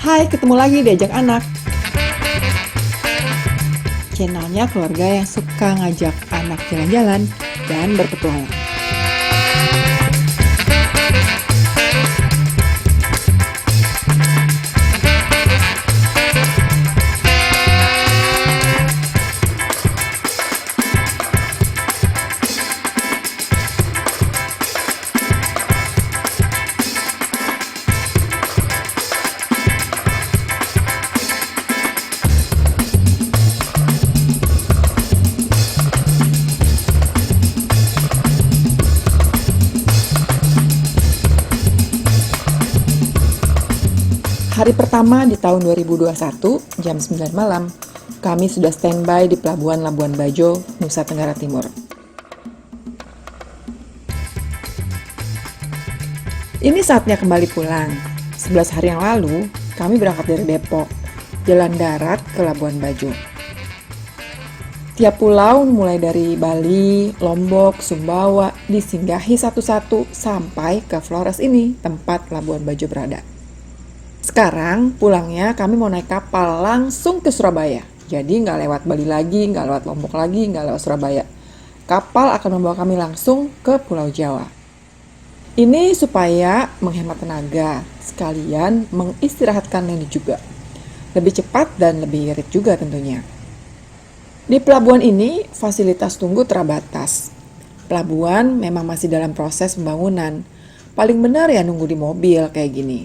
Hai, ketemu lagi diajak anak. Channelnya keluarga yang suka ngajak anak jalan-jalan dan berpetualang. Hari pertama di tahun 2021, jam 9 malam, kami sudah standby di Pelabuhan Labuan Bajo, Nusa Tenggara Timur. Ini saatnya kembali pulang. 11 hari yang lalu, kami berangkat dari Depok, jalan darat ke Labuan Bajo. Tiap pulau mulai dari Bali, Lombok, Sumbawa, disinggahi satu-satu sampai ke Flores ini, tempat Labuan Bajo berada. Sekarang pulangnya kami mau naik kapal langsung ke Surabaya. Jadi nggak lewat Bali lagi, nggak lewat Lombok lagi, nggak lewat Surabaya. Kapal akan membawa kami langsung ke Pulau Jawa. Ini supaya menghemat tenaga, sekalian mengistirahatkan Lendi juga. Lebih cepat dan lebih irit juga tentunya. Di pelabuhan ini fasilitas tunggu terbatas. Pelabuhan memang masih dalam proses pembangunan. Paling benar ya nunggu di mobil kayak gini.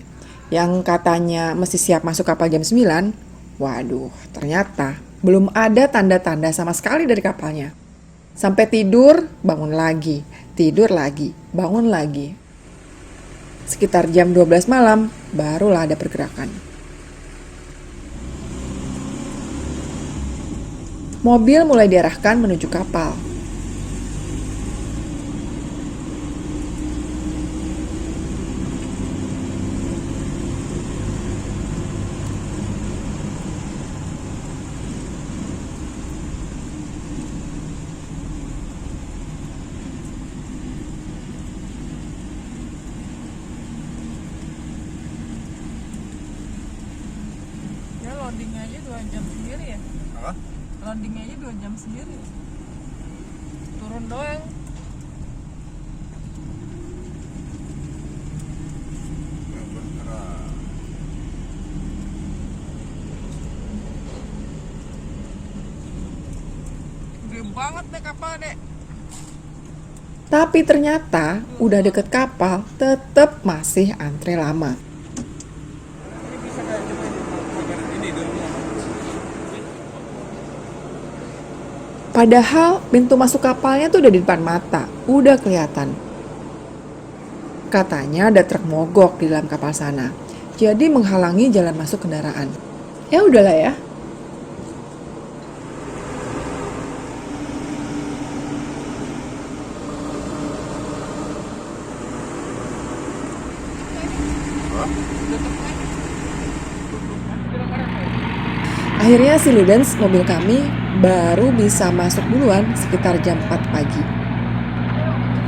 Yang katanya mesti siap masuk kapal jam 9, waduh, ternyata belum ada tanda-tanda sama sekali dari kapalnya. Sampai tidur, bangun lagi, tidur lagi, bangun lagi. Sekitar jam 12 malam, barulah ada pergerakan. Mobil mulai diarahkan menuju kapal. Loadingnya aja 2 jam sendiri ya? Apa? Loadingnya aja 2 jam sendiri. Turun doang. Gede banget deh kapal deh. Tapi ternyata udah deket kapal, tetap masih antre lama. Ini bisa kayak coba ini dulu. Padahal pintu masuk kapalnya tuh udah di depan mata, udah kelihatan. Katanya ada truk mogok di dalam kapal sana, jadi menghalangi jalan masuk kendaraan. Ya udahlah ya. Akhirnya si Ludens, mobil kami, baru bisa masuk duluan sekitar jam 4 pagi.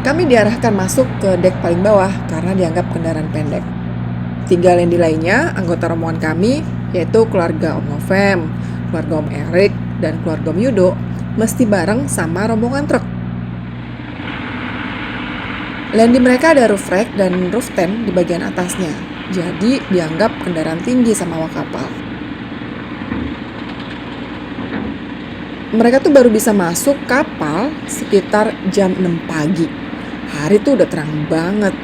Kami diarahkan masuk ke dek paling bawah karena dianggap kendaraan pendek. 3 lendi lainnya, anggota rombongan kami, yaitu keluarga Om Novem, keluarga Om Erik, dan keluarga Om Yudo, mesti bareng sama rombongan truk. Lendi mereka ada roof rack dan roof tent di bagian atasnya, jadi dianggap kendaraan tinggi sama awak kapal. Mereka tuh baru bisa masuk kapal sekitar jam 6 pagi. Hari tuh udah terang banget.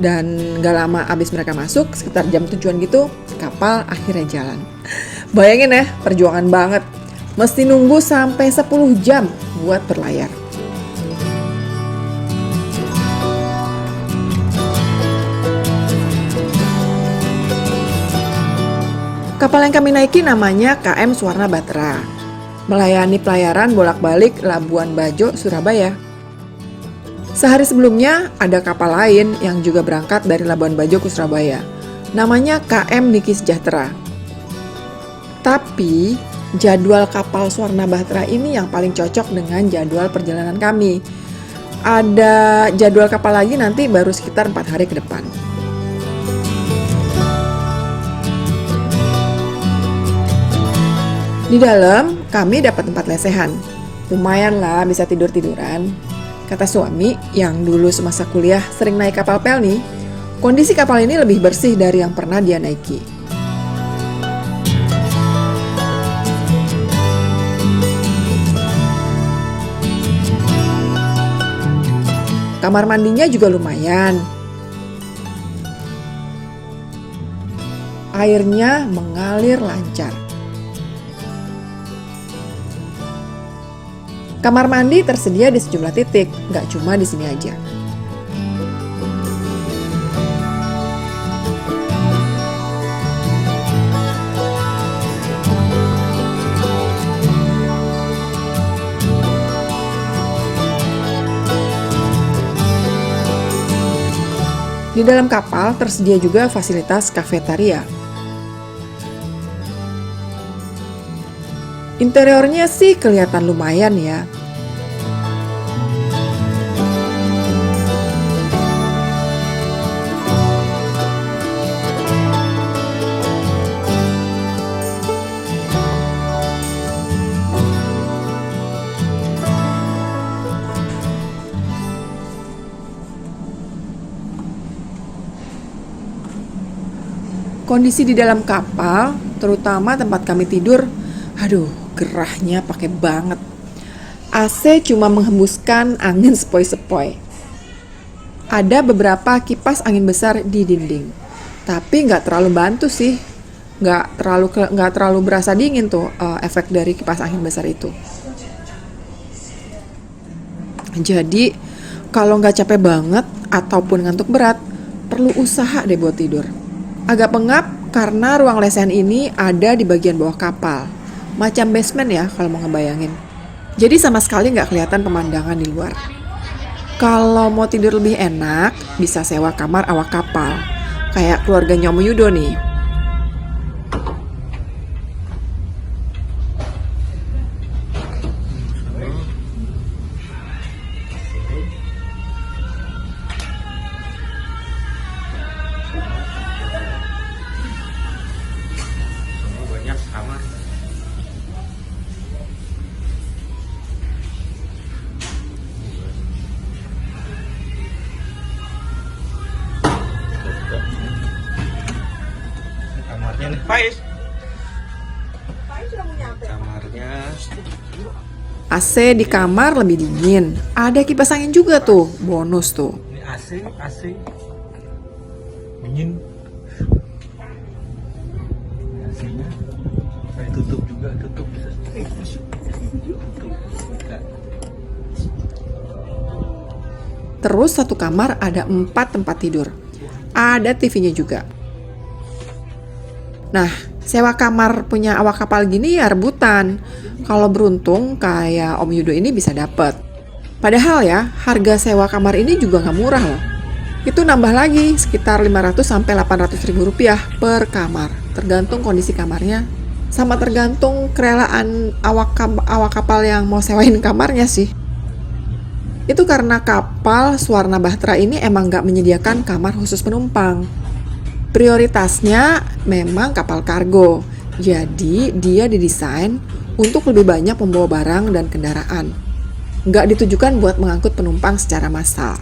Dan gak lama abis mereka masuk, sekitar jam 7-an gitu, kapal akhirnya jalan. Bayangin ya, perjuangan banget. Mesti nunggu sampai 10 jam buat berlayar. Kapal yang kami naiki namanya KM Swarna Batra, melayani pelayaran bolak-balik Labuan Bajo, Surabaya. Sehari sebelumnya ada kapal lain yang juga berangkat dari Labuan Bajo ke Surabaya, namanya KM Niki Sejahtera. Tapi jadwal kapal Swarna Batra ini yang paling cocok dengan jadwal perjalanan kami. Ada jadwal kapal lagi nanti baru sekitar 4 hari ke depan. Di dalam kami dapat tempat lesehan. Lumayan lah bisa tidur-tiduran. Kata suami yang dulu semasa kuliah sering naik kapal pel nih, kondisi kapal ini lebih bersih dari yang pernah dia naiki. Kamar mandinya juga lumayan. Airnya mengalir lancar. Kamar mandi tersedia di sejumlah titik, nggak cuma di sini aja. Di dalam kapal tersedia juga fasilitas kafetaria. Interiornya sih kelihatan lumayan ya. Kondisi di dalam kapal, terutama tempat kami tidur, aduh, gerahnya pakai banget. AC cuma menghembuskan angin sepoi-sepoi. Ada beberapa kipas angin besar di dinding, tapi nggak terlalu bantu sih. Nggak terlalu berasa dingin tuh efek dari kipas angin besar itu. Jadi kalau nggak capek banget ataupun ngantuk berat, perlu usaha deh buat tidur. Agak pengap karena ruang lesehan ini ada di bagian bawah kapal. Macam basement ya kalau mau ngebayangin. Jadi sama sekali nggak kelihatan pemandangan di luar. Kalau mau tidur lebih enak, bisa sewa kamar awak kapal. Kayak keluarganya Om Yudo nih. Banyak kamar. Kamarnya nih, Pais. Kamarnya AC di kamar lebih dingin. Ada kipas angin juga tuh, bonus tuh. ini AC dingin. AC-nya saya tutup juga, tutup bisa. Tutup. Enggak. Terus satu kamar ada 4 tempat tidur. Ada TV-nya juga. Nah, sewa kamar punya awak kapal gini ya rebutan. Kalau beruntung kayak Om Yudo ini bisa dapet. Padahal ya, harga sewa kamar ini juga nggak murah loh. Itu nambah lagi sekitar 500 sampai 800 ribu rupiah per kamar. Tergantung kondisi kamarnya. Sama tergantung kerelaan awak kapal yang mau sewain kamarnya sih. Itu karena kapal Swarna Batra ini emang nggak menyediakan kamar khusus penumpang. Prioritasnya memang kapal kargo, jadi dia didesain untuk lebih banyak membawa barang dan kendaraan. Nggak ditujukan buat mengangkut penumpang secara massal.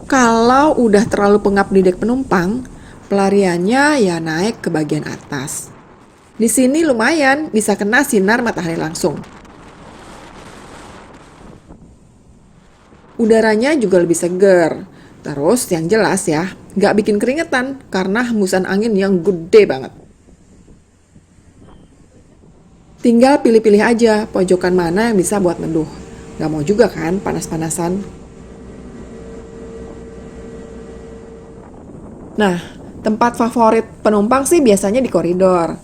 Kalau udah terlalu pengap di dek penumpang, pelariannya ya naik ke bagian atas. Di sini lumayan bisa kena sinar matahari langsung. Udaranya juga lebih seger. Terus yang jelas ya, nggak bikin keringetan karena hembusan angin yang gede banget. Tinggal pilih-pilih aja pojokan mana yang bisa buat neduh. Nggak mau juga kan panas-panasan. Nah, tempat favorit penumpang sih biasanya di koridor.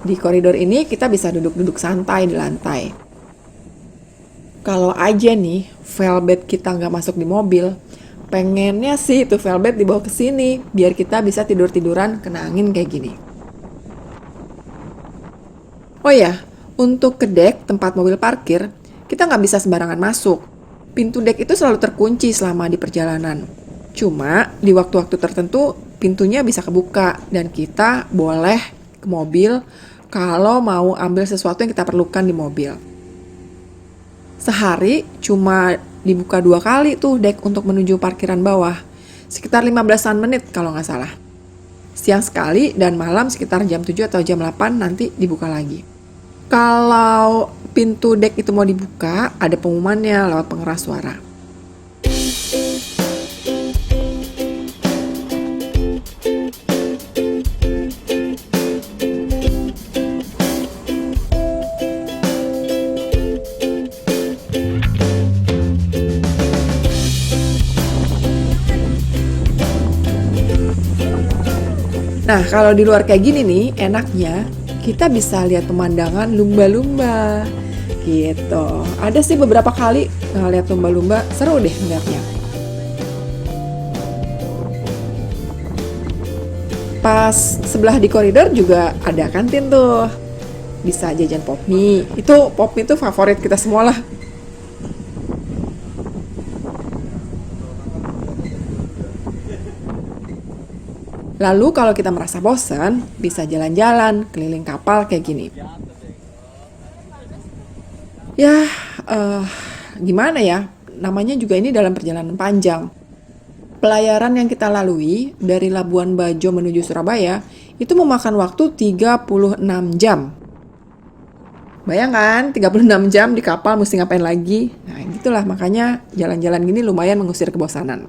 Di koridor ini kita bisa duduk-duduk santai di lantai. Kalau aja nih velbed kita nggak masuk di mobil, pengennya sih itu velbed dibawa ke sini biar kita bisa tidur-tiduran kena angin kayak gini. Oh ya, untuk ke dek tempat mobil parkir, kita nggak bisa sembarangan masuk. Pintu dek itu selalu terkunci selama di perjalanan. Cuma di waktu-waktu tertentu pintunya bisa kebuka dan kita boleh ke mobil kalau mau ambil sesuatu yang kita perlukan di mobil. Sehari cuma dibuka 2 kali tuh dek untuk menuju parkiran bawah. Sekitar 15-an menit kalau nggak salah. Siang sekali dan malam sekitar jam 7 atau jam 8 nanti dibuka lagi. Kalau pintu dek itu mau dibuka, ada pengumumannya lewat pengeras suara. Nah, kalau di luar kayak gini nih, enaknya kita bisa lihat pemandangan lumba-lumba gitu. Ada sih beberapa kali ngeliat lumba-lumba, seru deh ngeliatnya. Pas sebelah di koridor juga ada kantin tuh. Bisa jajan pop mie. Itu pop mie tuh favorit kita semua lah. Lalu kalau kita merasa bosan, bisa jalan-jalan keliling kapal kayak gini. Ya, gimana ya? Namanya juga ini dalam perjalanan panjang. Pelayaran yang kita lalui dari Labuan Bajo menuju Surabaya itu memakan waktu 36 jam. Bayangkan 36 jam di kapal mesti ngapain lagi? Nah, gitulah makanya jalan-jalan gini lumayan mengusir kebosanan.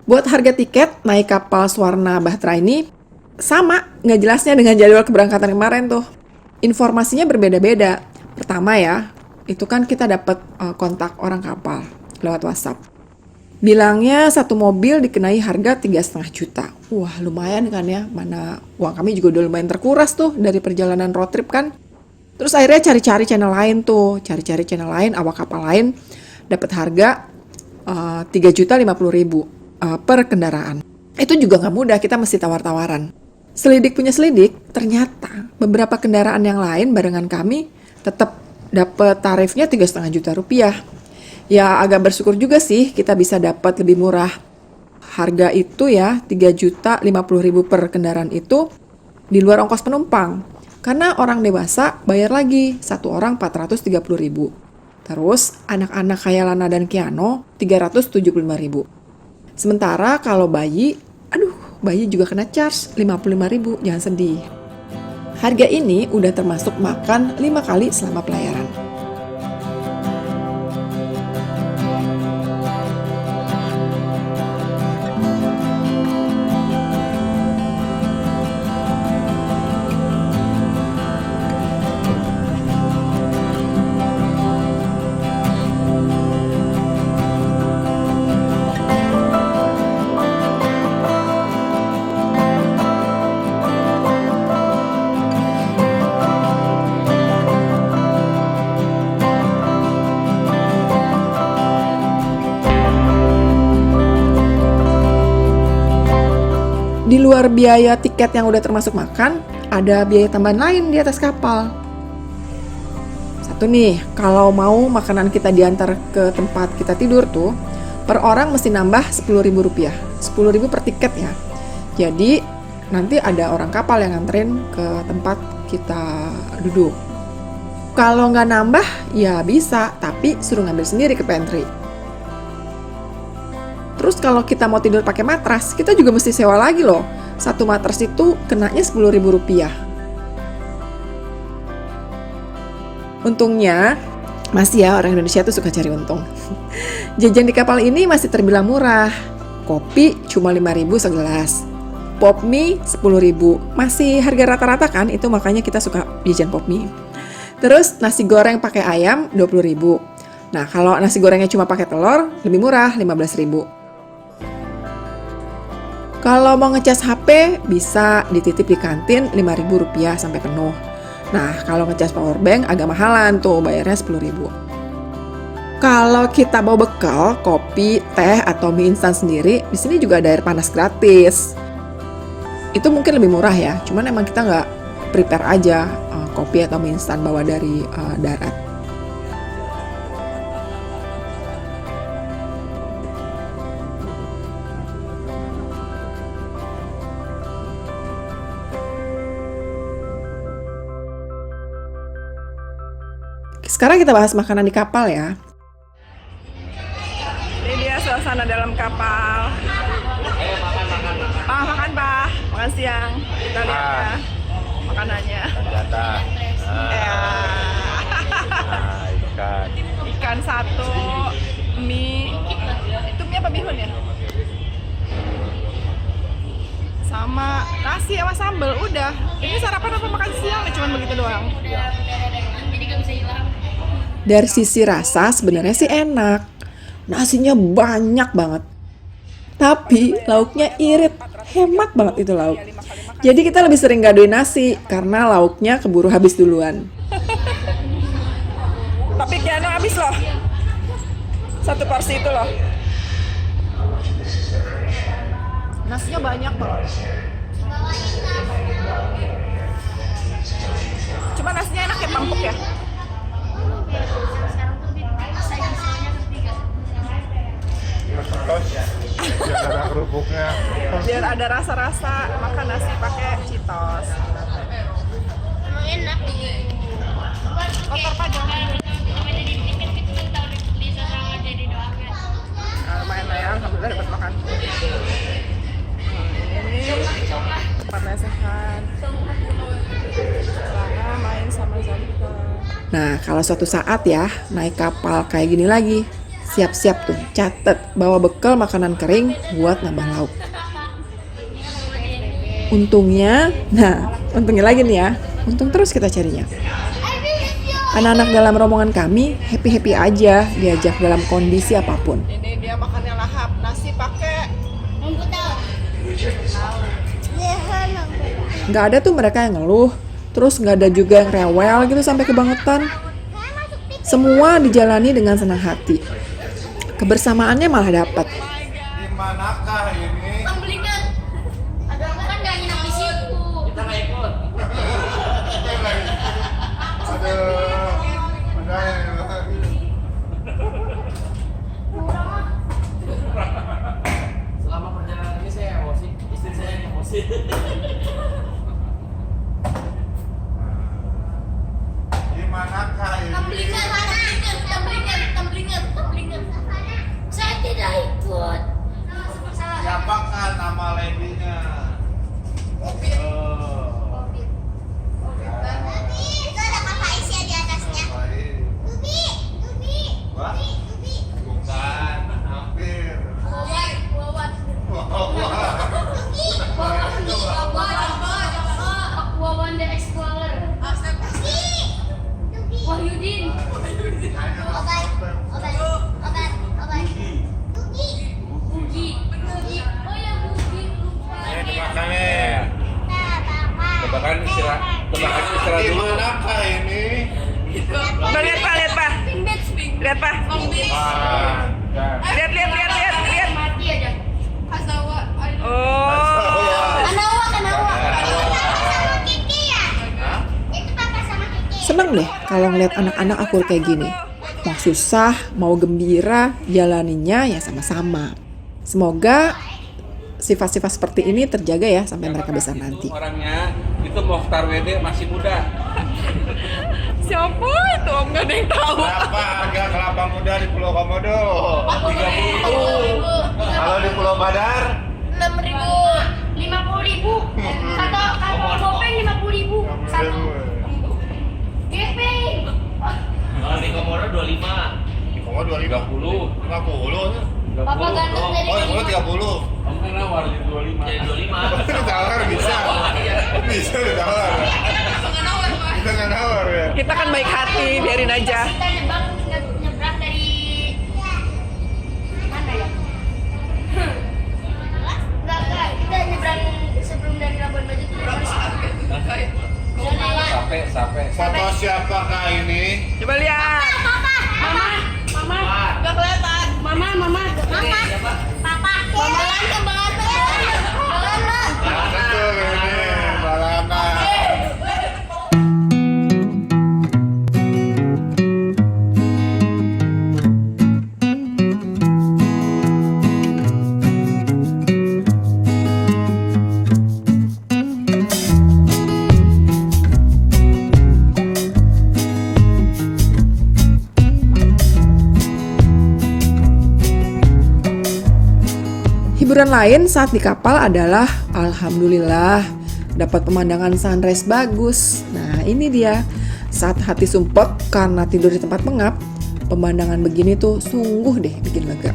Buat harga tiket naik kapal Swarna Bahtera ini sama nggak jelasnya dengan jadwal keberangkatan kemarin tuh. Informasinya berbeda-beda. Pertama ya, itu kan kita dapat kontak orang kapal lewat WhatsApp. Bilangnya satu mobil dikenai harga 3,5 juta. Wah lumayan kan ya, mana uang kami juga udah lumayan terkuras tuh dari perjalanan road trip kan. Terus akhirnya cari-cari channel lain tuh, awak kapal lain dapat harga 3.050.000 per kendaraan. Itu juga nggak mudah, kita mesti tawar-tawaran. Selidik punya selidik, ternyata beberapa kendaraan yang lain barengan kami tetap dapat tarifnya 3,5 juta rupiah. Ya agak bersyukur juga sih kita bisa dapat lebih murah. Harga itu ya 3.050.000 per kendaraan itu di luar ongkos penumpang. Karena orang dewasa bayar lagi, satu orang 430.000. Terus anak-anak kayak Lana dan Kiano 375.000. Sementara kalau bayi juga kena charge 55.000, jangan sedih. Harga ini udah termasuk makan 5 kali selama pelayaran. Di luar biaya tiket yang udah termasuk makan, ada biaya tambahan lain di atas kapal. Satu nih, kalau mau makanan kita diantar ke tempat kita tidur tuh, per orang mesti nambah 10.000 rupiah. 10.000 per tiket ya. Jadi nanti ada orang kapal yang nganterin ke tempat kita duduk. Kalau nggak nambah, ya bisa, tapi suruh ngambil sendiri ke pantry. Terus kalau kita mau tidur pakai matras, kita juga mesti sewa lagi loh. Satu matras itu kenanya 10.000 rupiah. Untungnya, masih ya orang Indonesia tuh suka cari untung. Jajan di kapal ini masih terbilang murah. Kopi cuma 5.000 segelas. Pop mie 10.000. Masih harga rata-rata kan, itu makanya kita suka jajan pop mie. Terus nasi goreng pakai ayam 20.000. Nah kalau nasi gorengnya cuma pakai telur, lebih murah 15.000. Kalau mau ngecas HP bisa dititip di kantin Rp5.000 sampai penuh. Nah, kalau ngecas powerbank agak mahalan tuh, bayarnya Rp10.000. Kalau kita bawa bekal, kopi, teh, atau mie instan sendiri, di sini juga ada air panas gratis. Itu mungkin lebih murah ya, cuman emang kita nggak prepare aja kopi atau mie instan bawa dari darat. Sekarang kita bahas makanan di kapal ya. Ini dia suasana dalam kapal. Pak, makan Pak. Makan siang. Kita lihat ya makanannya. Jatah. Ya. Ikan. Ikan satu, mie. Itu mie apa bihun ya? Sama nasi sama sambal, udah. Ini sarapan apa makan siang? Cuman begitu doang. Dari sisi rasa sebenarnya sih enak. Nasinya banyak banget. Tapi lauknya irit. Hemat banget itu lauk. Jadi kita lebih sering gaduin nasi karena lauknya keburu habis duluan. Tapi Kiano habis loh. Satu porsi itu loh. Nasinya banyak banget. Cuma nasinya enak ya, empuk ya. Tos. Biar ada kerupuknya. Biar ada rasa-rasa, makan nasi pakai Citos. Emang enak. Kotor pajak. Lumayan lah ya, alhamdulillah dapat makan. Ini tempat lesehan. Lana main sama Zalika. Nah, kalau suatu saat ya naik kapal kayak gini lagi, siap-siap tuh, catet bawa bekal makanan kering buat nambah lauk. Untungnya lagi nih ya, untung terus kita carinya. Anak-anak dalam rombongan kami happy-happy aja diajak dalam kondisi apapun. Ini dia makannya lahap, nasi pakai Rumput tahu. Nggak ada tuh mereka yang ngeluh, terus nggak ada juga yang rewel gitu sampai kebangetan. Semua dijalani dengan senang hati. Kebersamaannya malah dapat. Di manakah ini? Pembelikan. Ada kan nggak nginep di situ. Kita nggak ikut. Aduh. Selama perjalanan ini saya emosi, istri saya yang emosi. Di manakah ini? Pembelikan. Saya tidak ikut. Siapakah nama ladynya? Itu ada kakak Isya di atasnya. Baik. Wah? Bukan, hampir. Wah. Wawan the Explorer. Wahyudin. Obat. Bugi. Oh ya Bugi. Tebakannya. Tebakan istirahat Di dulu. manakah ini? Bah, lihat Pak. Lihat Pak. Wah. Lihat. Mati aja. Oh. Kanawa. Sama Kiki ya? Itu papa sama Kiki. Seneng deh kalau ngeliat anak-anak akur kayak gini. Mau susah, mau gembira, jalaninya ya sama-sama. Semoga sifat-sifat seperti ini terjaga ya sampai mereka besar nanti. Orangnya itu Mokhtar WD masih muda. Siapa itu Om? Gak ada yang tahu. Berapa harga kelapa muda di Pulau Komodo? 40.000. Kalau di Pulau Badar? 6.000. 50.000. Satu topeng 50.000. Satu. Gepeng. Kalau di Komodo 25. Di Komodo 30. 50. Papa ganteng dari Oh, di Komodo 30. Kamu kan nawar jadi 25. Jadi 25. Ditawar bisa. Bisa ditawar. Kita nggak nawar ya. Kita kan baik hati, biarin aja. Kita nyebrang dari mana ya? Enggak, kita Sampai. Foto siapakah ini? Coba lihat. Mama. Gak kelihatan. Mama. Papa. Kebelan kebelan. Betul ini, Balana. Hiburan lain saat di kapal adalah alhamdulillah dapat pemandangan sunrise bagus. Nah, ini dia. Saat hati sumpek karena tidur di tempat pengap, pemandangan begini tuh sungguh deh bikin lega.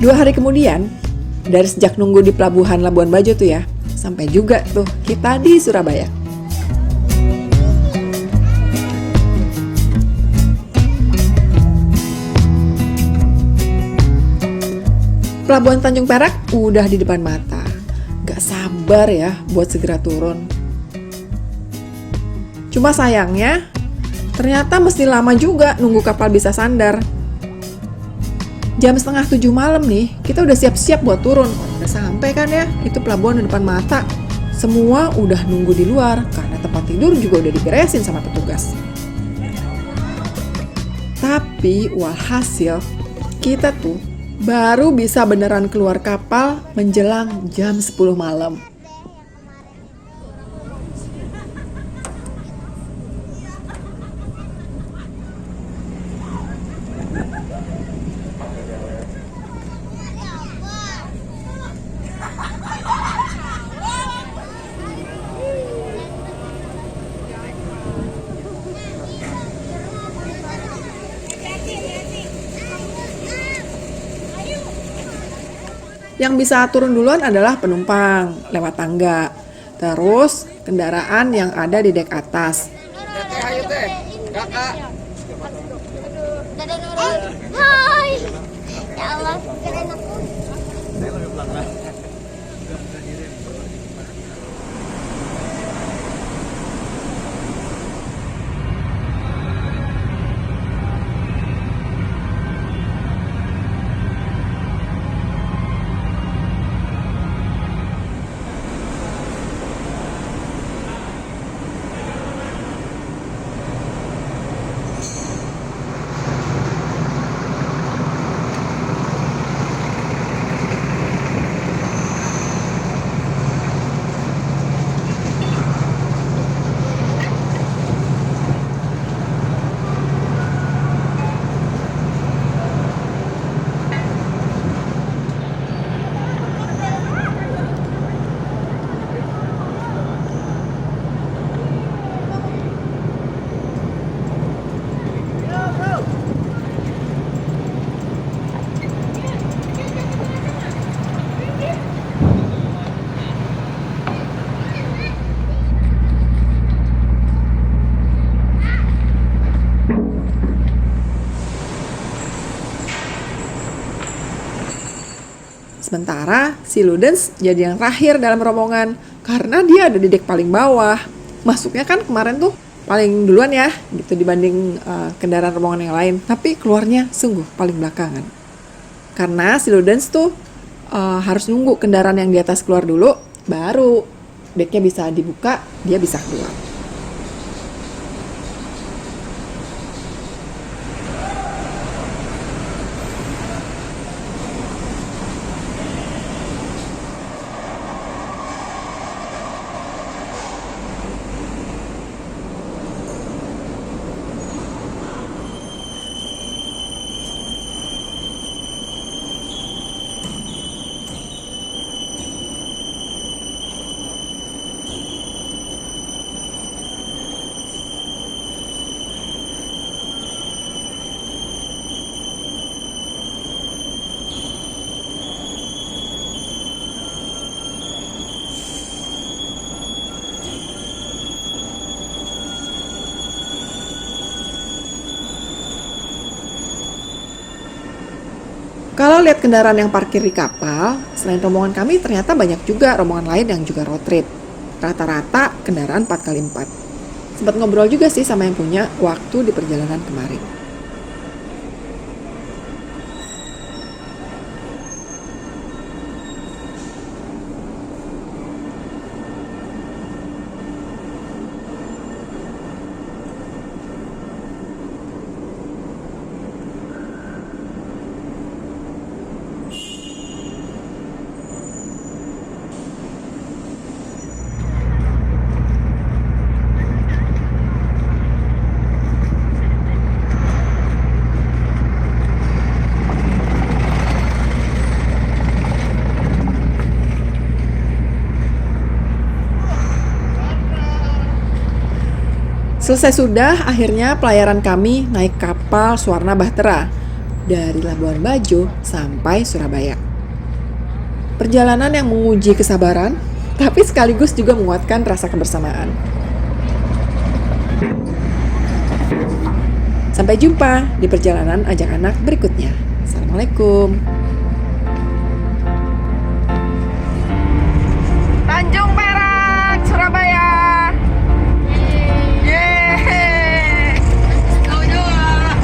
Dua hari kemudian, dari sejak nunggu di pelabuhan Labuan Bajo tuh ya, sampai juga tuh kita di Surabaya. Pelabuhan Tanjung Perak udah di depan mata. Gak sabar ya buat segera turun. Cuma sayangnya, ternyata mesti lama juga nunggu kapal bisa sandar. Jam 6:30 malam nih, kita udah siap-siap buat turun. Udah sampai kan ya, itu pelabuhan di depan mata. Semua udah nunggu di luar, karena tempat tidur juga udah diberesin sama petugas. Tapi walhasil, kita tuh baru bisa beneran keluar kapal menjelang jam 10 malam. Yang bisa turun duluan adalah penumpang lewat tangga. Terus kendaraan yang ada di dek atas. Ayo teh, kakak. Hai. Ya Allah, keren aku. Sementara si Ludens jadi yang terakhir dalam rombongan karena dia ada di dek paling bawah. Masuknya kan kemarin tuh paling duluan ya gitu dibanding kendaraan rombongan yang lain. Tapi keluarnya sungguh paling belakangan. Karena si Ludens tuh harus nunggu kendaraan yang di atas keluar dulu, baru deknya bisa dibuka, dia bisa keluar. Kalau lihat kendaraan yang parkir di kapal, selain rombongan kami ternyata banyak juga rombongan lain yang juga road trip. Rata-rata kendaraan 4x4. Sempat ngobrol juga sih sama yang punya waktu di perjalanan kemarin. Selesai sudah, akhirnya pelayaran kami naik kapal Suwarna Bahtera dari Labuan Bajo sampai Surabaya. Perjalanan yang menguji kesabaran, tapi sekaligus juga menguatkan rasa kebersamaan. Sampai jumpa di perjalanan ajak anak berikutnya. Assalamualaikum. Tanjung Perak, Surabaya. Yeay.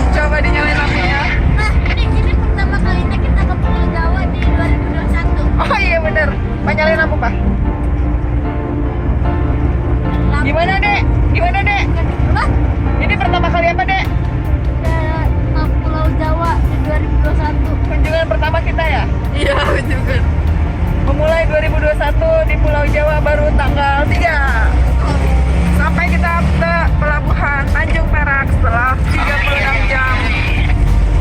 Coba dinyalain lampunya. Nah, ini pertama kalinya kita ke Pulau Jawa di 2021. Oh iya bener. Pak nyalain lampu, Pak. Gimana, Dek? Gimana, Dek? Apa? Ini pertama kali apa, Dek? Ke Pulau Jawa di 2021. Kunjungan pertama kita ya? Iya, kunjungan. Memulai 2021 di Pulau Jawa baru tanggal 3. Sampai kita ke pelabuhan Tanjung Perak setelah 36 jam.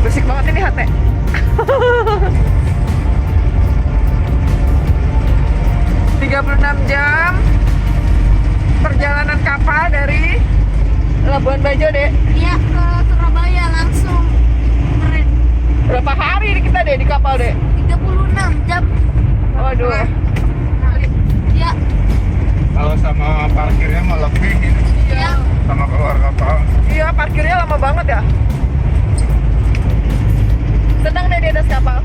Berisik banget ini hati. 36 jam perjalanan kapal dari Labuan Bajo, Dek. Iya, ke Surabaya langsung. Keren. Berapa hari kita, Dek, di kapal, Dek? 36 jam. Waduh. Iya. Kalau sama parkirnya mah lebih ini. Iya. Sama keluar kapal. Iya, parkirnya lama banget ya. Senang deh di atas kapal.